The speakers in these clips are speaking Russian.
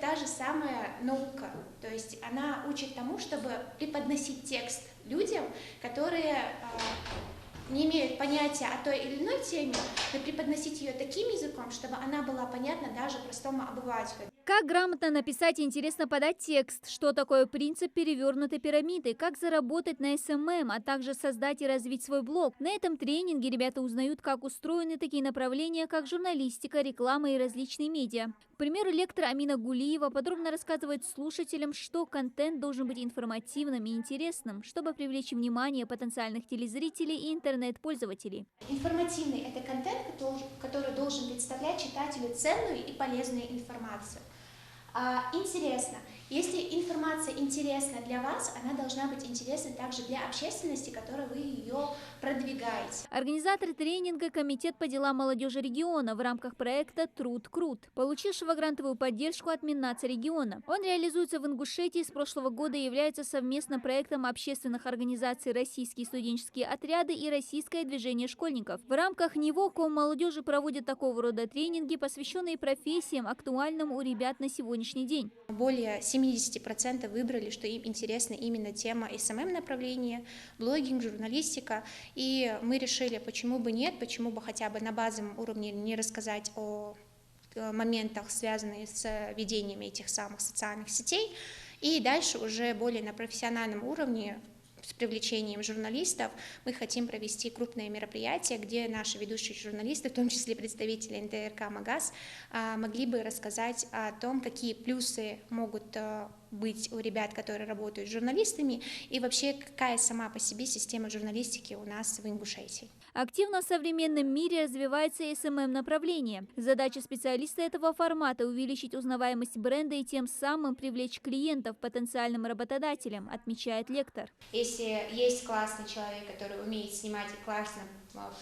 та же самая наука. То есть она учит тому, чтобы преподносить текст людям, которые не имеют понятия о той или иной теме, но преподносить ее таким языком, чтобы она была понятна даже простому обывателю. Как грамотно написать и интересно подать текст, что такое принцип перевернутой пирамиды, как заработать на СММ, а также создать и развить свой блог. На этом тренинге ребята узнают, как устроены такие направления, как журналистика, реклама и различные медиа. К примеру, лектор Амина Гулиева подробно рассказывает слушателям, что контент должен быть информативным и интересным, чтобы привлечь внимание потенциальных телезрителей и интернет-пользователей. Информативный – это контент, который должен представлять читателю ценную и полезную информацию. Интересно. Если информация интересна для вас, она должна быть интересна также для общественности, которой вы ее продвигаете. Организатор тренинга – Комитет по делам молодежи региона в рамках проекта «Труд Крут», получившего грантовую поддержку от Миннаца региона. Он реализуется в Ингушетии с прошлого года и является совместным проектом общественных организаций «Российские студенческие отряды» и «Российское движение школьников». В рамках него Коmmолодежи проводит такого рода тренинги, посвященные профессиям, актуальным у ребят на сегодняшний день. Более 70% выбрали, что им интересна именно тема СММ направления, блогинг, журналистика. И мы решили, почему бы нет, почему бы хотя бы на базовом уровне не рассказать о моментах, связанных с ведением этих самых социальных сетей. И дальше уже более на профессиональном уровне, с привлечением журналистов, мы хотим провести крупные мероприятия, где наши ведущие журналисты, в том числе представители НТРК МАГАС, могли бы рассказать о том, какие плюсы могут быть у ребят, которые работают журналистами, и вообще какая сама по себе система журналистики у нас в Ингушетии. Активно в современном мире развивается СММ-направление. Задача специалиста этого формата – увеличить узнаваемость бренда и тем самым привлечь клиентов потенциальным работодателям, отмечает лектор. Если есть классный человек, который умеет снимать и классно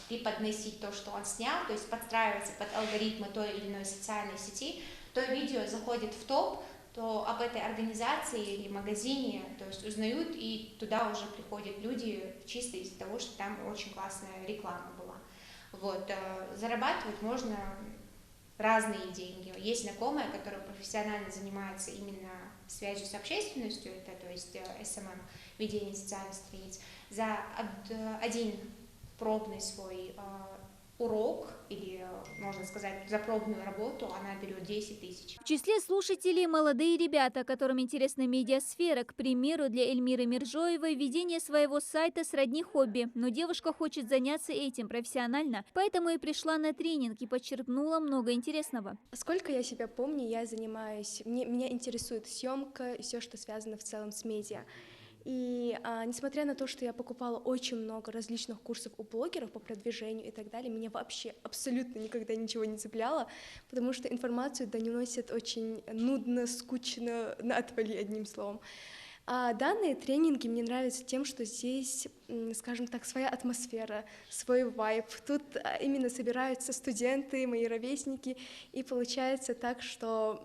преподносить то, что он снял, то есть подстраиваться под алгоритмы той или иной социальной сети, то видео заходит в топ, то об этой организации или магазине, то есть узнают, и туда уже приходят люди чисто из-за того, что там очень классная реклама была. Вот, зарабатывать можно разные деньги. Есть знакомая, которая профессионально занимается именно связью с общественностью, это, то есть СММ, ведение социальных страниц, за один пробный свой урок, или, можно сказать, за пробную работу она берет 10 тысяч. В числе слушателей молодые ребята, которым интересна медиасфера. К примеру, для Эльмиры Миржоевой ведение своего сайта сродни хобби. Но девушка хочет заняться этим профессионально, поэтому и пришла на тренинг и подчеркнула много интересного. Сколько я себя помню, я занимаюсь, меня интересует съемка и все, что связано в целом с медиа. И несмотря на то, что я покупала очень много различных курсов у блогеров по продвижению и так далее, меня вообще абсолютно никогда ничего не цепляло, потому что информацию доносят очень нудно, скучно, на отвали, одним словом. А данные тренинги мне нравятся тем, что здесь, скажем так, своя атмосфера, свой вайб. Тут именно собираются студенты, мои ровесники, и получается так, что,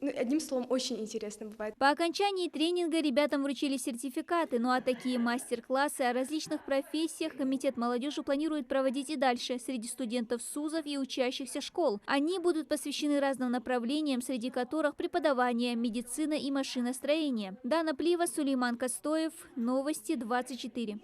одним словом, очень интересно бывает. По окончании тренинга ребятам вручили сертификаты, ну а такие мастер-классы о различных профессиях Комитет молодежи планирует проводить и дальше среди студентов СУЗов и учащихся школ. Они будут посвящены разным направлениям, среди которых преподавание, медицина и машиностроение. Дана Плива, Сулейман Костоев, Новости 24.